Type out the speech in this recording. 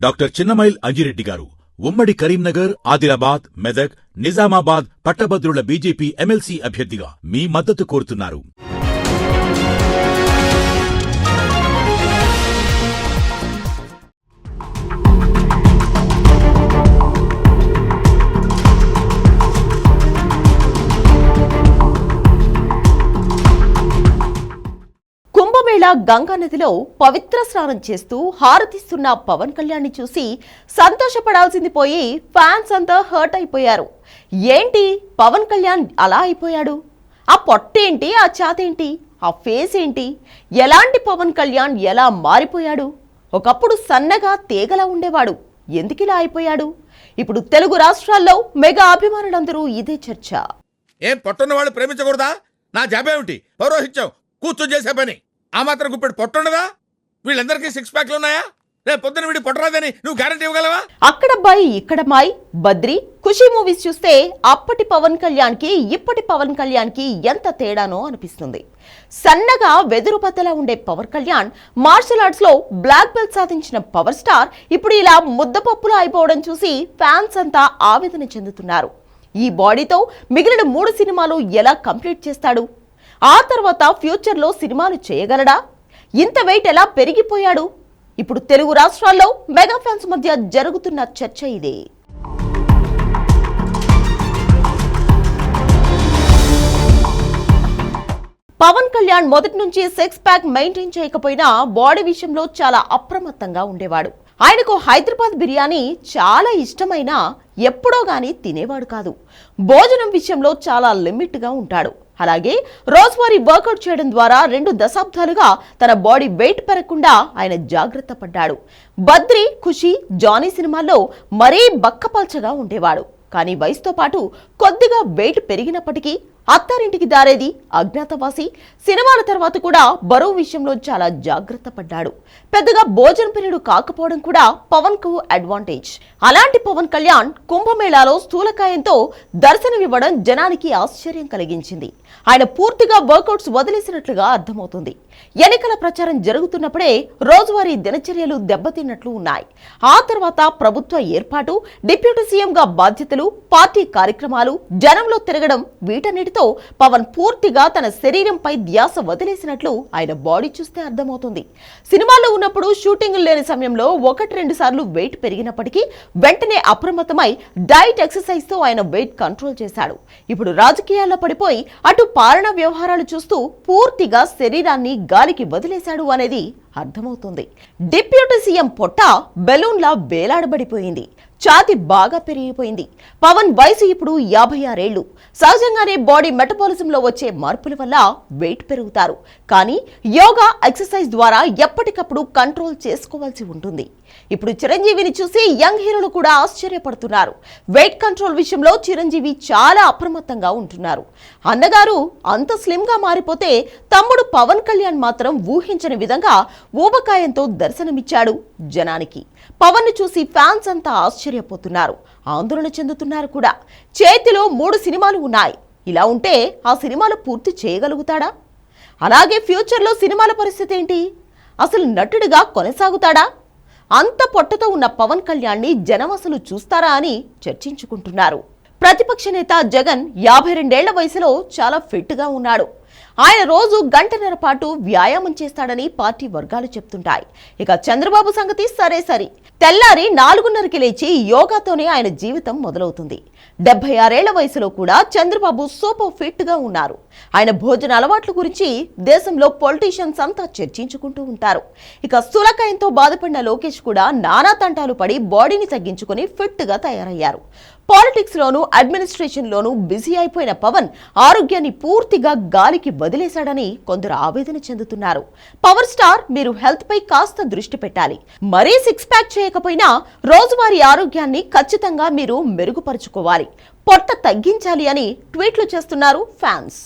Doctor Chinnamail Anji Reddy గారు ఉమ్మడి కరీంనగర్, ఆదిలాబాద్, మెదక్, నిజామాబాద్ పట్టభద్రుల బీజేపీ ఎమ్మెల్సీ అభ్యర్థిగా మీ మద్దతు కోరుతున్నారు. కుంభమేళా గంగానదిలో పవిత్ర స్నానం చేస్తూ హారతిస్తున్న పవన్ కళ్యాణ్ ని చూసి సంతోషపడాల్సింది పోయి ఫ్యాన్స్ అంతా హర్ట్ అయిపోయారు. ఏంటి పవన్ కళ్యాణ్ అలా అయిపోయాడు? ఆ పొట్టేంటి, ఆ ఛాతేంటి, ఆ ఫేస్ ఏంటి? ఎలాంటి పవన్ కళ్యాణ్ ఎలా మారిపోయాడు? ఒకప్పుడు సన్నగా తేగలా ఉండేవాడు, ఎందుకిలా అయిపోయాడు? ఇప్పుడు తెలుగు రాష్ట్రాల్లో మెగా అభిమానులందరూ ఇదే చర్చ. ఏం పొట్టున్న వాళ్ళు ప్రేమించకూడదా? నా జాబేమిటి? పౌరోహిత్యం కూర్చొని చేసే పని. ఆ మాత్రం గుప్పెడు పొట్టుండదా? వీళ్ళందరికీ 6 ప్యాక్లు ఉన్నాయా? రేపు పొద్దున వీడి పొట్టరాదని నువ్వు గ్యారెంటీ ఇవ్వగలవా? అక్కడబ్బాయి ఇక్కడమ్మాయి, బద్రి, ఖుషి మూవీస్ చూస్తే అప్పటి పవన్ కళ్యాణ్ కి ఇప్పటి పవన్ కళ్యాణ్ కి ఎంత తేడానో అనిపిస్తుంది. సన్నగా వెదురు బద్దలా ఉండే పవన్ కళ్యాణ్ మార్షల్ ఆర్ట్స్ లో బ్లాక్ బెల్ట్ సాధించిన పవర్ స్టార్ ఇప్పుడు ఇలా ముద్దపప్పులో అయిపోవడం చూసి ఫ్యాన్స్ అంతా ఆవేదన చెందుతున్నారు. ఈ బాడీతో మిగిలిన 3 సినిమాలు ఎలా కంప్లీట్ చేస్తాడు? ఆ తర్వాత ఫ్యూచర్లో సినిమాలు చేయగలడా? ఇంత వెయిట్ ఎలా పెరిగిపోయాడు? ఇప్పుడు తెలుగు రాష్ట్రాల్లో మెగా ఫ్యాన్స్ మధ్య జరుగుతున్న చర్చ ఇదే. పవన్ కళ్యాణ్ మొదటి నుంచి 6 ప్యాక్ మెయింటైన్ చేయకపోయినా బాడీ విషయంలో చాలా అప్రమత్తంగా ఉండేవాడు. ఆయనకు హైదరాబాద్ బిర్యానీ చాలా ఇష్టమైన ఎప్పుడో గానీ తినేవాడు కాదు. భోజనం విషయంలో చాలా లిమిట్గా ఉంటాడు. అలాగే రోజువారీ వర్కౌట్ చేయడం ద్వారా 2 దశాబ్దాలుగా తన బాడీ వెయిట్ పెరగకుండా ఆయన జాగ్రత్త పడ్డాడు. బద్రి, ఖుషి, జానీ సినిమాల్లో మరీ బక్కపల్చగా ఉండేవాడు. కానీ వయసుతో పాటు కొద్దిగా వెయిట్ పెరిగినప్పటికీ అత్తారింటికి దారేది, అజ్ఞాతవాసి సినిమాల తర్వాత కూడా బరువు విషయంలో చాలా జాగ్రత్త పడ్డాడు. పెద్దగా భోజన ప్రియుడు కాకపోవడం కూడా పవన్ కు అడ్వాంటేజ్. అలాంటి పవన్ కళ్యాణ్ కుంభమేళాలో స్థూలకాయంతో దర్శనమివ్వడం జనానికి ఆశ్చర్యం కలిగించింది. ఆయన పూర్తిగా వర్కౌట్స్ వదిలేసినట్లుగా అర్థమవుతుంది. ఎన్నికల ప్రచారం జరుగుతున్నప్పుడే రోజువారీ దినచర్యలు దెబ్బతిన్నట్లు ఉన్నాయి. ఆ తర్వాత ప్రభుత్వ ఏర్పాటు, డిప్యూటీ సీఎంగా బాధ్యతలు, పార్టీ కార్యక్రమాలు, జనంలో తిరగడం, వీటన్నిటితో పవన్ పూర్తిగా తన శరీరంపై ధ్యాస వదిలేసినట్లు ఆయన బాడీ చూస్తే అర్థమవుతుంది. సినిమాల్లో ఉన్నప్పుడు షూటింగ్ లేని సమయంలో 1-2 సార్లు వెయిట్ పెరిగినప్పటికీ వెంటనే అప్రమత్తమై డైట్, ఎక్సర్సైజ్ తో ఆయన వెయిట్ కంట్రోల్ చేశాడు. ఇప్పుడు రాజకీయాల్లో పడిపోయి అటు పాలనా వ్యవహారాలు చూస్తూ పూర్తిగా శరీరాన్ని గాలికి వదిలేశాడు అనేది అర్థమవుతుంది. డిప్యూటీ సీఎం పొట్ట బెలూన్లా వేలాడబడిపోయింది. ఛాతి బాగా పెరిగిపోయింది. పవన్ వయసు ఇప్పుడు 56 ఏళ్లు. సహజంగానే బాడీ మెటబాలిజంలో వచ్చే మార్పుల వల్ల వెయిట్ పెరుగుతారు. కానీ యోగా, ఎక్సర్సైజ్ ద్వారా ఎప్పటికప్పుడు కంట్రోల్ చేసుకోవాల్సి ఉంటుంది. ఇప్పుడు చిరంజీవిని చూసి యంగ్ హీరోలు కూడా ఆశ్చర్యపడుతున్నారు. వెయిట్ కంట్రోల్ విషయంలో చిరంజీవి చాలా అప్రమత్తంగా ఉంటున్నారు. అన్నగారు అంత స్లిమ్ గా మారిపోతే తమ్ముడు పవన్ కళ్యాణ్ మాత్రం ఊహించని విధంగా ఊబకాయంతో దర్శనమిచ్చాడు జనానికి. పవన్ ను చూసి ఫ్యాన్స్ అంతా ఆశ్చర్యపోతున్నారు, ఆందోళన చెందుతున్నారు కూడా. చేతిలో 3 సినిమాలు ఉన్నాయి. ఇలా ఉంటే ఆ సినిమాలు పూర్తి చేయగలుగుతాడా? అలాగే ఫ్యూచర్లో సినిమాల పరిస్థితి ఏంటి? అసలు నటుడిగా కొనసాగుతాడా? అంత పొట్టతో ఉన్న పవన్ కళ్యాణ్ ని జనం అసలు చూస్తారా అని చర్చించుకుంటున్నారు. ప్రతిపక్ష నేత జగన్ 52 ఏళ్ల వయసులో చాలా ఫిట్ గా ఉన్నాడు. ఆయన రోజు 1.5 గంటల పాటు వ్యాయామం చేస్తాడని పార్టీ వర్గాలు చెప్తుంటాయి. ఇక చంద్రబాబు సంగతి సరే. తెల్లారి 4:30కి లేచి యోగాతోనే ఆయన జీవితం మొదలవుతుంది. 76 ఏళ్ల వయసులో కూడా చంద్రబాబు సూపర్ ఫిట్ గా ఉన్నారు. ఆయన భోజన అలవాట్ల గురించి దేశంలో పొలిటీషియన్స్ అంతా చర్చించుకుంటూ ఉంటారు. ఇక స్థూలకాయంతో బాధపడిన లోకేష్ కూడా నానా తంటాలు పడి బాడీని తగ్గించుకుని ఫిట్ గా తయారయ్యారు. పాలిటిక్స్ లోను, అడ్మినిస్ట్రేషన్ లోను బిజీ అయిపోయిన పవన్ ఆరోగ్యాన్ని పూర్తిగా గాలికి వదిలేశాడని కొందరు ఆవేదన చెందుతున్నారు. పవర్ స్టార్, మీరు హెల్త్ పై కాస్త దృష్టి పెట్టాలి. మరీ 6 ప్యాక్ చేయకపోయినా రోజువారీ ఆరోగ్యాన్ని ఖచ్చితంగా మీరు మెరుగుపరుచుకోవాలి. పొట్ట తగ్గించాలి అని ట్వీట్లు చేస్తున్నారు ఫ్యాన్స్.